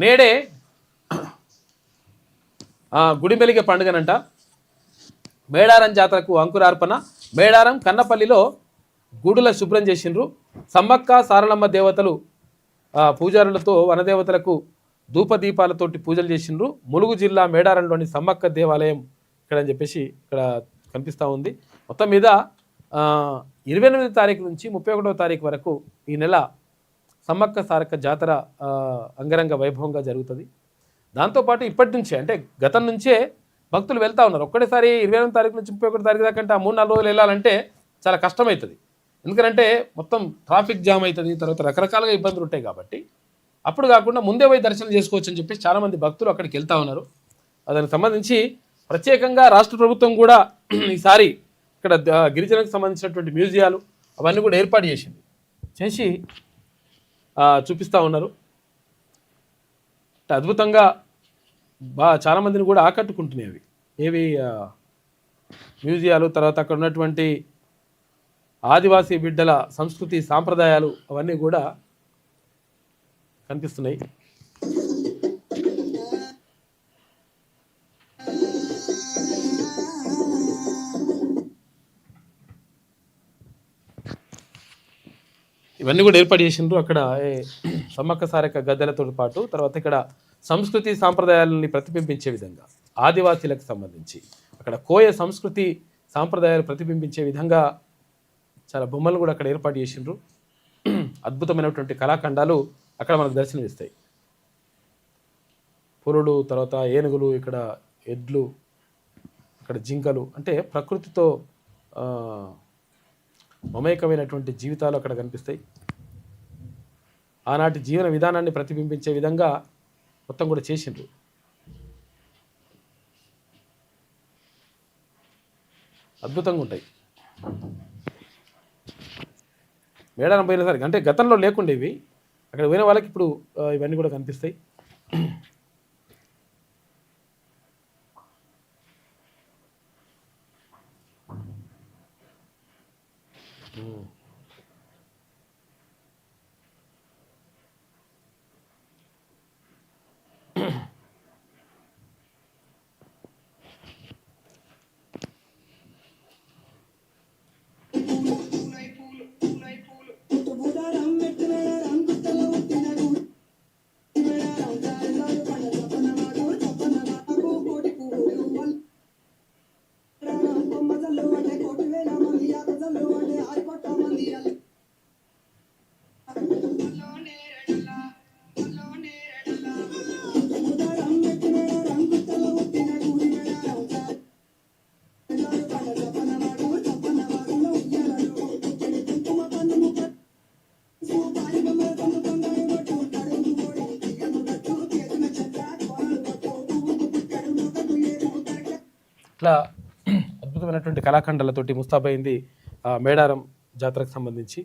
నేడే గుడిమెలిగే పండుగనంట. మేడారం జాతరకు అంకురార్పణ. మేడారం కన్నపల్లిలో గుడుల శుభ్రం చేసిండ్రు. సమ్మక్క సారలమ్మ దేవతలు పూజారులతో వనదేవతలకు ధూపదీపాలతోటి పూజలు చేసిండ్రు. ములుగు జిల్లా మేడారంలోని సమ్మక్క దేవాలయం ఇక్కడ అని చెప్పేసి ఇక్కడ కనిపిస్తూ ఉంది. మొత్తం మీద 28వ తారీఖు నుంచి 31వ తారీఖు వరకు ఈ నెల సమ్మక్క సారక్క జాతర అంగరంగ వైభవంగా జరుగుతుంది. దాంతోపాటు ఇప్పటి నుంచే అంటే గతం నుంచే భక్తులు వెళ్తూ ఉన్నారు. ఒక్కటేసారి 28వ తారీఖు నుంచి 31వ తారీఖు దాకా అంటే 3-4 రోజులు వెళ్ళాలంటే చాలా కష్టమవుతుంది. ఎందుకంటే మొత్తం ట్రాఫిక్ జామ్ అవుతుంది, తర్వాత రకరకాలుగా ఇబ్బందులు ఉంటాయి. కాబట్టి అప్పుడు కాకుండా ముందే పోయి దర్శనం చేసుకోవచ్చు అని చెప్పేసి చాలామంది భక్తులు అక్కడికి వెళ్తూ ఉన్నారు. దానికి సంబంధించి ప్రత్యేకంగా రాష్ట్ర ప్రభుత్వం కూడా ఈసారి ఇక్కడ గిరిజనకు సంబంధించినటువంటి మ్యూజియాలు అవన్నీ కూడా ఏర్పాటు చేసి చూపిస్తూ ఉన్నారు. అద్భుతంగా చాలామందిని కూడా ఆకట్టుకుంటున్నాయి అవి ఏవి మ్యూజియాలు. తర్వాత అక్కడ ఉన్నటువంటి ఆదివాసీ బిడ్డల సంస్కృతి సాంప్రదాయాలు అవన్నీ కూడా కనిపిస్తున్నాయి. ఇవన్నీ కూడా ఏర్పాటు చేసిండ్రు అక్కడ సమ్మక్క సారక్క గద్దెలతో పాటు. తర్వాత ఇక్కడ సంస్కృతి సాంప్రదాయాలని ప్రతిబింబించే విధంగా ఆదివాసీలకు సంబంధించి అక్కడ కోయ సంస్కృతి సాంప్రదాయాలు ప్రతిబింబించే విధంగా చాలా బొమ్మలు కూడా అక్కడ ఏర్పాటు చేసిండ్రు. అద్భుతమైనటువంటి కళాఖండాలు అక్కడ మనకు దర్శనమిస్తాయి. పులులు, తర్వాత ఏనుగులు, ఇక్కడ ఎడ్లు, అక్కడ జింకలు, అంటే ప్రకృతితో మమేకమైనటువంటి జీవితాలు అక్కడ కనిపిస్తాయి. ఆనాటి జీవన విధానాన్ని ప్రతిబింబించే విధంగా మొత్తం కూడా చేసిండ్రు. అద్భుతంగా ఉంటాయి. మేడారం పోయినసరికి అంటే గతంలో లేకుండేవి, అక్కడ పోయిన వాళ్ళకి ఇప్పుడు ఇవన్నీ కూడా కనిపిస్తాయి. ఇట్లా అద్భుతమైనటువంటి కళాఖండాలతోటి ముస్తాబైంది మేడారం జాతరకు సంబంధించి.